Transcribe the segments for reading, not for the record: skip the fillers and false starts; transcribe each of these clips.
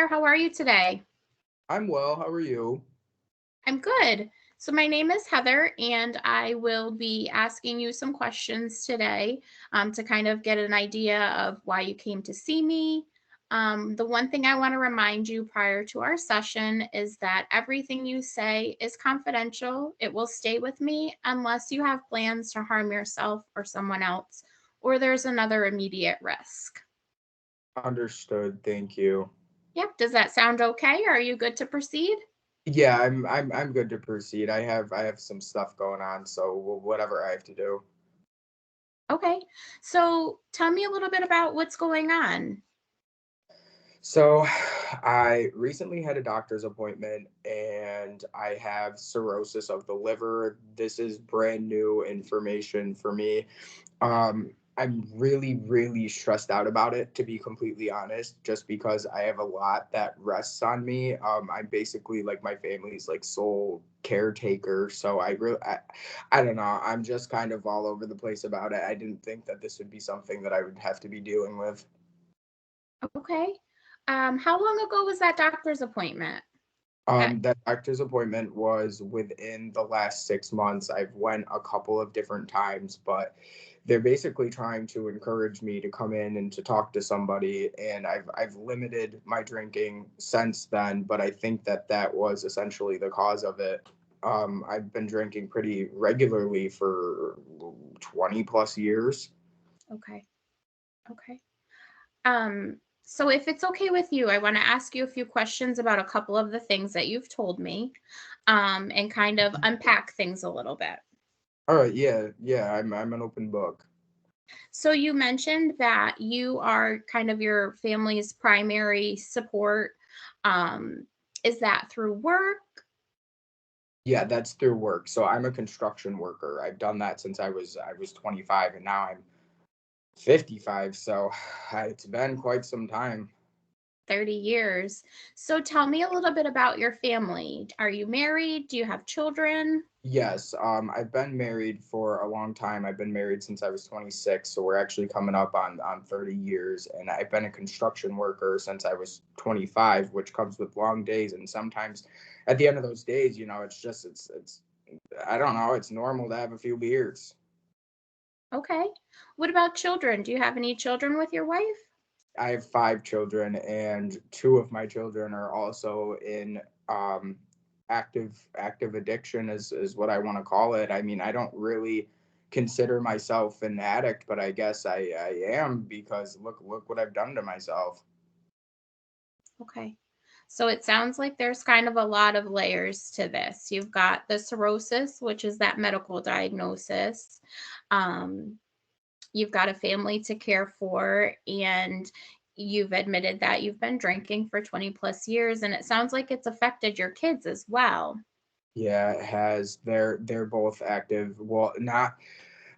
there. How are you today? I'm well. How are you? I'm good. So, my name is Heather, and I will be asking you some questions today to kind of get an idea of why you came to see me. The one thing I want to remind you prior to our session is that everything you say is confidential. It will stay with me unless you have plans to harm yourself or someone else, or there's another immediate risk. Understood. Thank you. Yep. Does that sound okay? Are you good to proceed? Yeah, I'm good to proceed. I have some stuff going on, so whatever I have to do. Okay. So tell me a little bit about what's going on. So, I recently had a doctor's appointment and I have cirrhosis of the liver. This is brand new information for me. I'm really stressed out about it, to be completely honest, just because I have a lot that rests on me. I'm basically like my family's like sole caretaker, so I don't know. I'm just kind of all over the place about it. I didn't think that this would be something that I would have to be dealing with. Okay. How long ago was that doctor's appointment? Uh, That doctor's appointment was within the last 6 months. I've went a couple of different times, but they're basically trying to encourage me to come in and to talk to somebody. And I've limited my drinking since then, but I think that that was essentially the cause of it. I've been drinking pretty regularly for 20 plus years. okay. Okay. So if it's okay with you, I want to ask you a few questions about a couple of the things that you've told me, and kind of unpack things a little bit. All right, yeah, I'm an open book. So you mentioned that you are kind of your family's primary support. Um, is that through work? Yeah, that's through work. So I'm a construction worker. I've done that since I was 25 and now I'm 55. So it's been quite some time. 30 years. So tell me a little bit about your family. Are you married? Do you have children? Yes, I've been married for a long time. I've been married since I was 26, so we're actually coming up on 30 years. And I've been a construction worker since I was 25, which comes with long days. And sometimes at the end of those days, it's I don't know, it's normal to have a few beers. Okay. What about children? Do you have any children with your wife? I have 5 children, and two of my children are also in um, active addiction, is what I want to call it. I mean, I don't really consider myself an addict, but I guess I am because look what I've done to myself. Okay. So it sounds like there's kind of a lot of layers to this. You've got the cirrhosis, which is that medical diagnosis. Um, you've got a family to care for, and you've admitted that you've been drinking for 20 plus years, and it sounds like it's affected your kids as well. Yeah, it has. They're both active. Well, not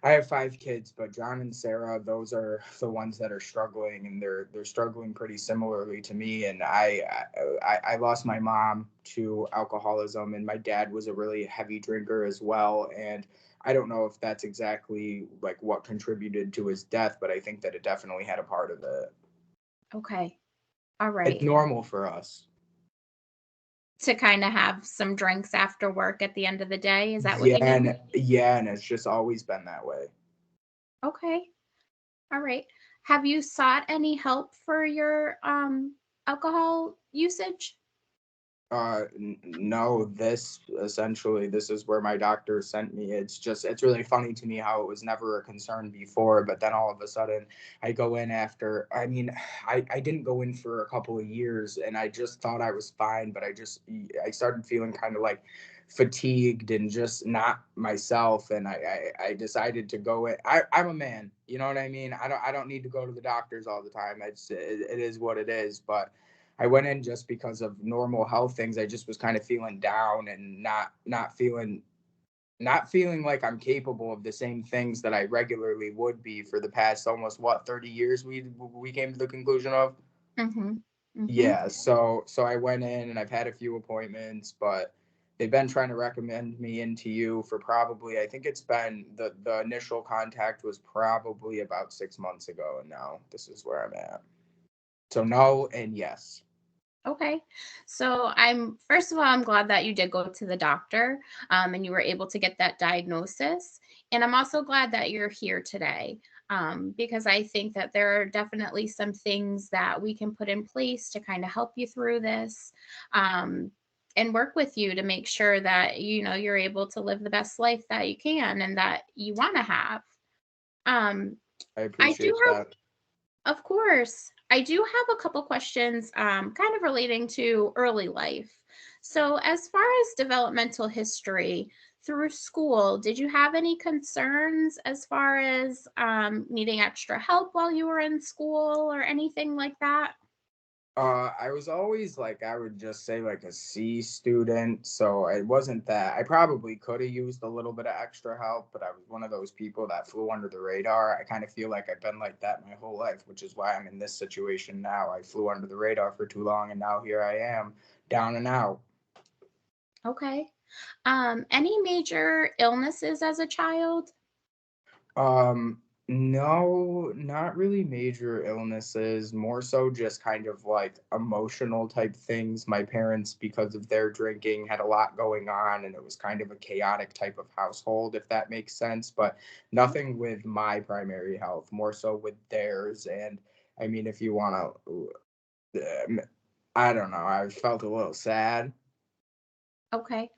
I have 5 kids, but John and Sarah, those are the ones that are struggling, and they're struggling pretty similarly to me. And I lost my mom to alcoholism, and my dad was a really heavy drinker as well. And I don't know if that's exactly like what contributed to his death, but I think that it definitely had a part of it. Okay. All It's right. normal for us. To kind of have some drinks after work at the end of the day. Is that what Yeah, you mean? and it's just always been that way. Okay. All right. Have you sought any help for your alcohol usage? No, this is where my doctor sent me. It's really funny to me how it was never a concern before, but then all of a sudden I go in after, I mean, I didn't go in for a couple of years and I just thought I was fine, but I started feeling kind of like fatigued and just not myself. And I decided to go in. I'm a man, you know what I mean? I don't need to go to the doctors all the time. It is what it is, but I went in just because of normal health things. I just was kind of feeling down and not feeling like I'm capable of the same things that I regularly would be for the past almost 30 years we came to the conclusion of. Mm-hmm. Mm-hmm. Yeah, so I went in and I've had a few appointments, but they've been trying to recommend me into you for probably I think it's been the initial contact was probably about 6 months ago, and now this is where I'm at. So no and yes. Okay. So I'm first of all, I'm glad that you did go to the doctor and you were able to get that diagnosis. And I'm also glad that you're here today because I think that there are definitely some things that we can put in place to kind of help you through this um, and work with you to make sure that you're able to live the best life that you can and that you want to have. Um, I I do appreciate have that. of course. I do have a couple questions kind of relating to early life. So, as far as developmental history through school, did you have any concerns as far as needing extra help while you were in school or anything like that? I was always like, I would just say like a C student. So it wasn't that I probably could have used a little bit of extra help, but I was one of those people that flew under the radar. I kind of feel like I've been like that my whole life, which is why I'm in this situation now. I flew under the radar for too long, and now here I am, down and out. Okay. Any major illnesses as a child? Um, no, not really major illnesses, more so just kind of like emotional type things. My parents, because of their drinking, had a lot going on, and it was kind of a chaotic type of household, if that makes sense. But nothing with my primary health, more so with theirs. And I mean, if you want to, I don't know, I felt a little sad. Okay.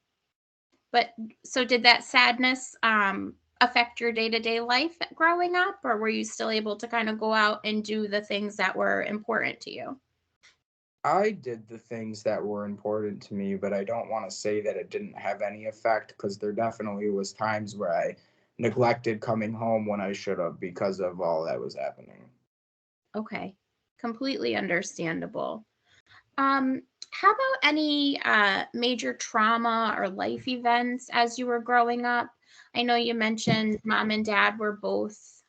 But so did that sadness affect your day-to-day life growing up, or were you still able to kind of go out and do the things that were important to you? I did the things that were important to me, but I don't want to say that it didn't have any effect because there definitely was times where I neglected coming home when I should have because of all that was happening. Okay. Completely understandable. How about any major trauma or life events as you were growing up? I know you mentioned mom and dad were both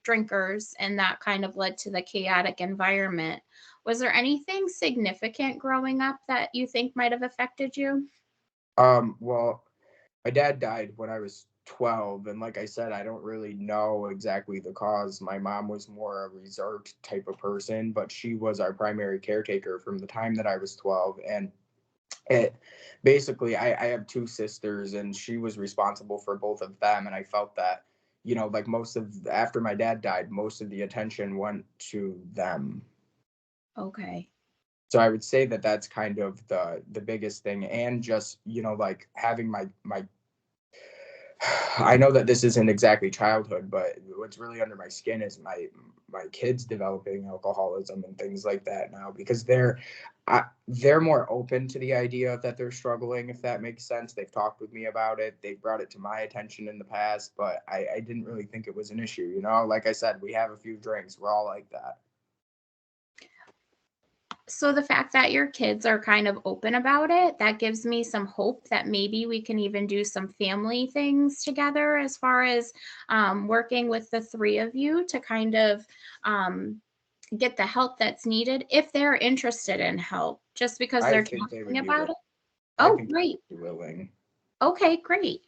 drinkers, and that kind of led to the chaotic environment. Was there anything significant growing up that you think might have affected you? Well, my dad died when I was 12, and like I said, I don't really know exactly the cause. My mom was more a reserved type of person, but she was our primary caretaker from the time that I was 12, and it basically I have two sisters, and she was responsible for both of them, and I felt that, like most of after my dad died, most of the attention went to them. Okay. So I would say that that's kind of the biggest thing, and just like having my I know that this isn't exactly childhood, but what's really under my skin is my kids developing alcoholism and things like that now, because they're more open to the idea that they're struggling, if that makes sense. They've talked with me about it. They've brought it to my attention in the past, but I didn't really think it was an issue. Like I said, we have a few drinks. We're all like that. So the fact that your kids are kind of open about it, that gives me some hope that maybe we can even do some family things together as far as working with the three of you to kind of um, get the help that's needed if they're interested in help, just because I they're think they talking would be willing. about it. I Oh, think they great. would be willing. Okay, great.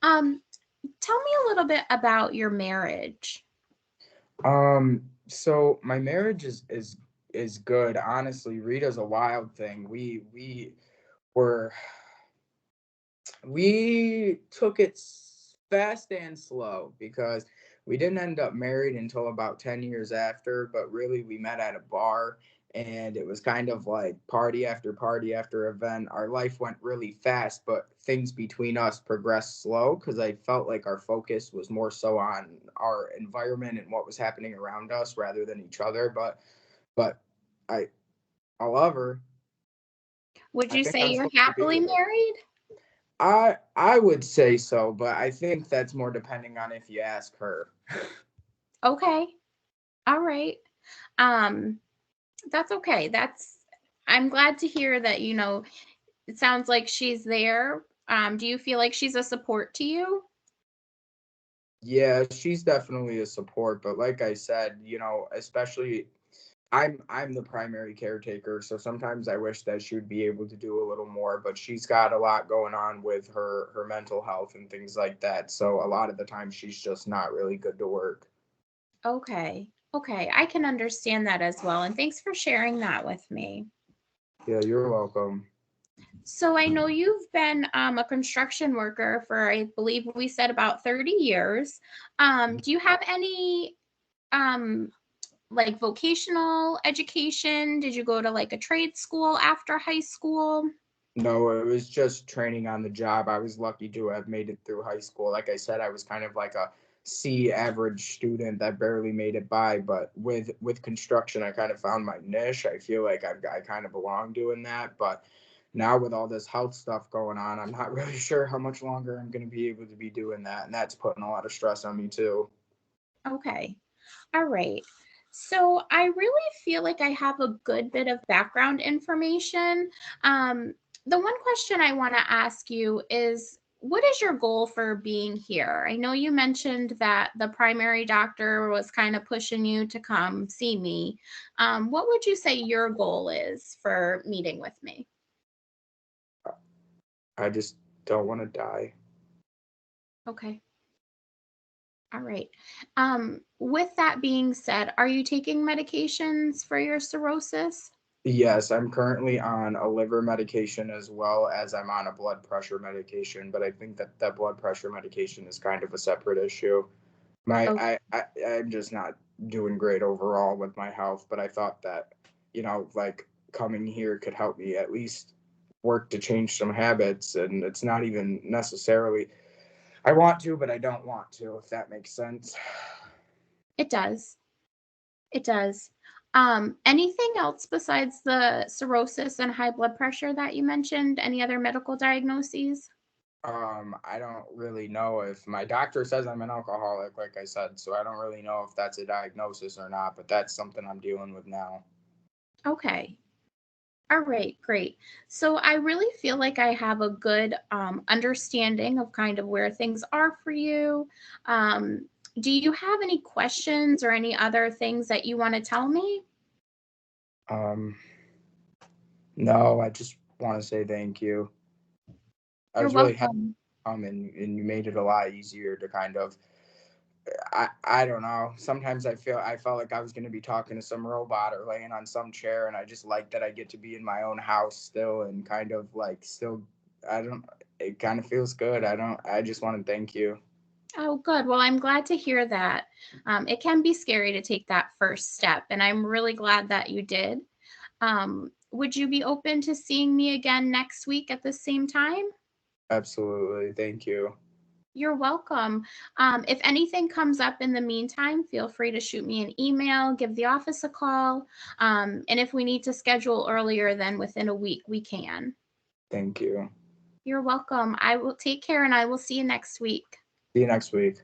Um, Tell me a little bit about your marriage. So my marriage is good. Honestly, Rita's a wild thing. Were we took it fast and slow because we didn't end up married until about 10 years after, but really we met at a bar, and it was kind of like party after event. Our life went really fast, but things between us progressed slow because I felt like our focus was more so on our environment and what was happening around us rather than each other. But I I love her. Would I you think say I'm you're supposed to be happily with her. married? I would say so, but I think that's more depending on if you ask her. Okay. All right. Um, that's okay. I'm glad to hear that, it sounds like she's there. Do you feel like she's a support to you? Yeah, she's definitely a support, but like I said, especially I'm the primary caretaker, so sometimes I wish that she would be able to do a little more, but she's got a lot going on with her mental health and things like that. So a lot of the time she's just not really good to work. Okay. Okay. I can understand that as well. And thanks for sharing that with me. Yeah, you're welcome. So I know you've been a construction worker for, I believe we said about 30 years. Do you have any um, like vocational education? Did you go to like a trade school after high school? No, it was just training on the job. I was lucky to have made it through high school. Like I said, I was kind of like a C average student that barely made it by. But with construction, I kind of found my niche. I feel like I kind of belong doing that. But now with all this health stuff going on, I'm not really sure how much longer I'm going to be able to be doing that, and that's putting a lot of stress on me too. Okay. All right. So I really feel like I have a good bit of background information. Um, the one question I want to ask you is, what is your goal for being here? I know you mentioned that the primary doctor was kind of pushing you to come see me. What would you say your goal is for meeting with me? I just don't want to die. Okay. All right. With that being said, are you taking medications for your cirrhosis? Yes, I'm currently on a liver medication as well as I'm on a blood pressure medication, but I think that that blood pressure medication is kind of a separate issue. I'm just not doing great overall with my health, but I thought that, like coming here could help me at least work to change some habits, and it's not even necessarily I want to, but I don't want to, if that makes sense. It does. It does. Anything else besides the cirrhosis and high blood pressure that you mentioned? Any other medical diagnoses? I don't really know if my doctor says I'm an alcoholic, like I said, so I don't really know if that's a diagnosis or not, but that's something I'm dealing with now. Okay. All right, great. So I really feel like I have a good understanding of kind of where things are for you. Do you have any questions or any other things that you want to tell me? Um, no, I just want to say thank you. I You're was really happy welcome. and you made it a lot easier to kind of I don't know. Sometimes I felt like I was gonna be talking to some robot or laying on some chair, and I just like that I get to be in my own house still and kind of like still I don't it kind of feels good. I just want to thank you. Oh, good. Well, I'm glad to hear that. It can be scary to take that first step, and I'm really glad that you did. Would you be open to seeing me again next week at the same time? Absolutely. Thank you. You're welcome. If anything comes up in the meantime, feel free to shoot me an email, give the office a call. And if we need to schedule earlier than within a week, we can. Thank you. You're welcome. I will take care and I will see you next week. See you next week.